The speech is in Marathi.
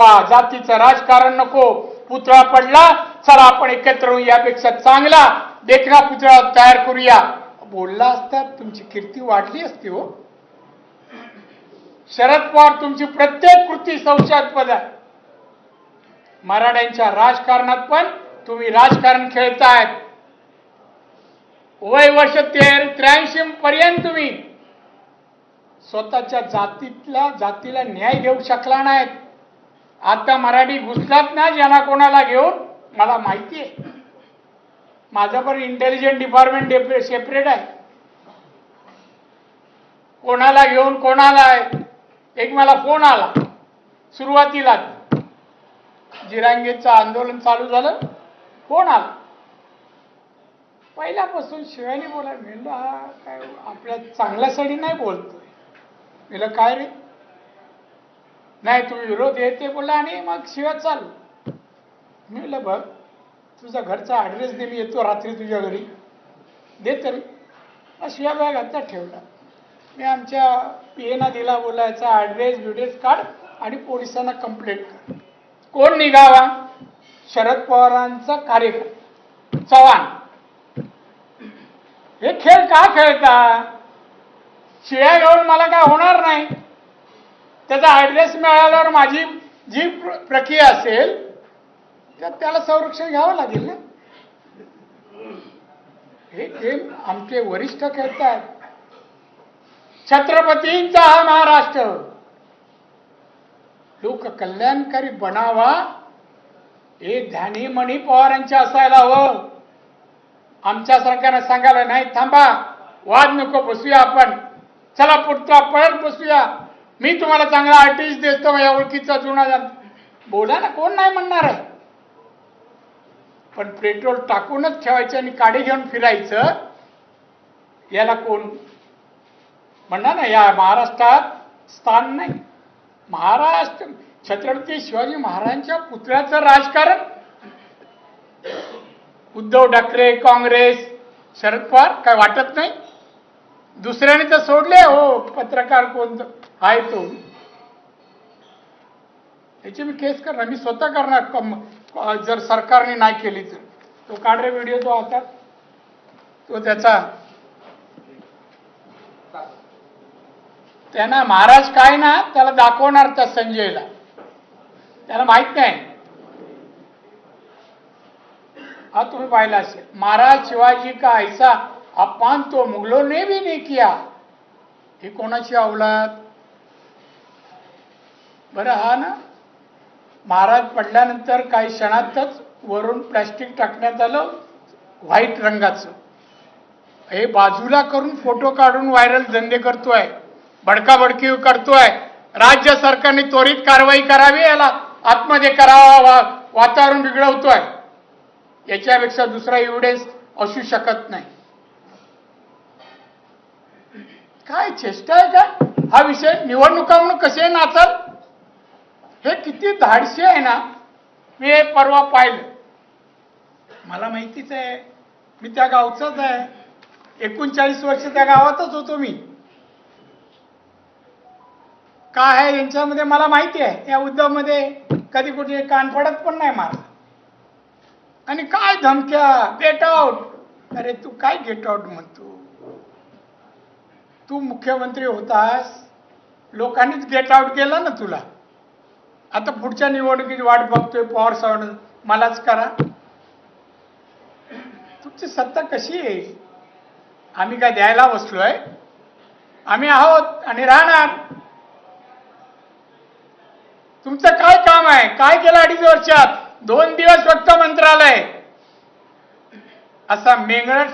जातीचं राजकारण नको, पुतळा पडला चला आपण एकत्र होऊ, यापेक्षा चांगला देखना पुतळा तयार करूया बोलला असता तुमची कीर्ती वाढली असती हो. शरद पवार तुमची प्रत्येक कृती संशयास्पद आहे. मराठ्यांच्या राजकारणात पण तुम्ही राजकारण खेळतायत. वय वर्ष 83 पर्यंत तुम्ही स्वतःच्या जातीला न्याय देऊ शकला नाहीत. आता मराठी घुसलात ना ज्यांना कोणाला घेऊन, मला माहिती आहे. माझं पण इंटेलिजन्स डिपार्टमेंट सेपरेट आहे. कोणाला घेऊन कोणाला आहे. एक मला फोन आला सुरुवातीला जिरांगेचं आंदोलन चालू झालं, फोन आला. पहिल्यापासून शिवानी बोला, म्हणलं हा काय आपल्या चांगल्यासाठी नाही बोलतोय. म्हणलं काय रे, नाही तुम्ही विरोध येते बोला आणि मग शिव्या चालू. मी म्हणलं बघ तुझा घरचा ॲड्रेस दे, मी येतो रात्री तुझ्या घरी, दे तरी. शिव्या बॅग आता ठेवला. मी आमच्या पीएना दिला, बोलायचा ॲड्रेस बिड्रेस काढ आणि पोलिसांना कंप्लेंट कर. कोण निघावा? शरद पवारांचा कार्यकर्ता चव्हाण. हे खेळ का खेळता? शिव्या घेऊन मला काय होणार नाही. त्याचा ॲड्रेस मिळाल्यावर माझी जी प्रक्रिया असेल तर त्याला संरक्षण घ्यावं लागेल ना. हे खेळ आमचे वरिष्ठ खेळतात. छत्रपतींचा हा महाराष्ट्र लोक कल्याणकारी बनावा हे ध्यानीमणी पवारांचे असायला हवं. आमच्या सरकारने सांगायला नाही थांबा, वाद नको, बसूया आपण, चला पुढचा परत बसूया, मी तुम्हाला चांगला आर्टिस्ट देतो, या ओळखीचा जुना बोला ना, कोण नाही म्हणणार आहे. पण पेट्रोल टाकूनच ठेवायचं आणि काडी घेऊन फिरायचं, याला कोण म्हणणार ना. या महाराष्ट्रात स्थान नाही. महाराष्ट्र छत्रपती शिवाजी महाराजांच्या पुतळ्याचं राजकारण उद्धव ठाकरे, काँग्रेस, शरद पवार काय वाटत नाही. दुसऱ्याने तर सोडले हो, पत्रकार कोण आहे तो, याची मी केस करणार, मी स्वतः करणार जर सरकारने नाही केली तर. तो काढ रे व्हिडिओ, तो आता तो त्याचा त्यांना महाराज काय ना त्याला दाखवणार त्या संजयला, त्याला माहित नाही. हा तुम्ही पाहिला असेल, महाराज शिवाजी का ऐसा अपमान तो मुगलों ने भी नहीं किया. ही कोणाची औलाद बरं. हा ना महाराज पडल्यानंतर काही क्षणातच वरून प्लॅस्टिक टाकण्यात आलं व्हाईट रंगाचं. हे बाजूला करून फोटो काढून व्हायरल धंदे करतोय, बडकाबडकी करतोय. राज्य सरकारने त्वरित कारवाई करावी, याला आतमध्ये करावा, वातावरण बिघडवतोय. याच्यापेक्षा दुसरा एव्हिडन्स असू शकत नाही. काय चेष्टा आहे का हा विषय? निवडणुका म्हणून कसे नाचल? हे किती धाडशी आहे ना. मी हे परवा पाहिलं, मला माहितीच आहे, मी त्या गावचाच आहे. 39 वर्ष त्या गावातच होतो मी. काय आहे यांच्यामध्ये मला माहिती आहे. या उद्धवमध्ये कधी कुठे कान पडत पण नाही मला. आणि काय धमक्या, गेट आउट. अरे तू काय गेट आउट म्हणतो? तू मुख्यमंत्री होतास, लोकांनीच गेट आउट केलं ना तुला. आता पुढच्या निवडणुकीची वाट बघतोय, पॉवर सावंत मलाच करा. तुमची सत्ता कशी आहे? आम्ही काय द्यायला बसलोय? आम्ही आहोत आणि राहणार. तुमचं काय काम आहे? काय केलं 2.5 वर्षात? 2 दिवस फक्त मंत्रालय. असा मेंगळट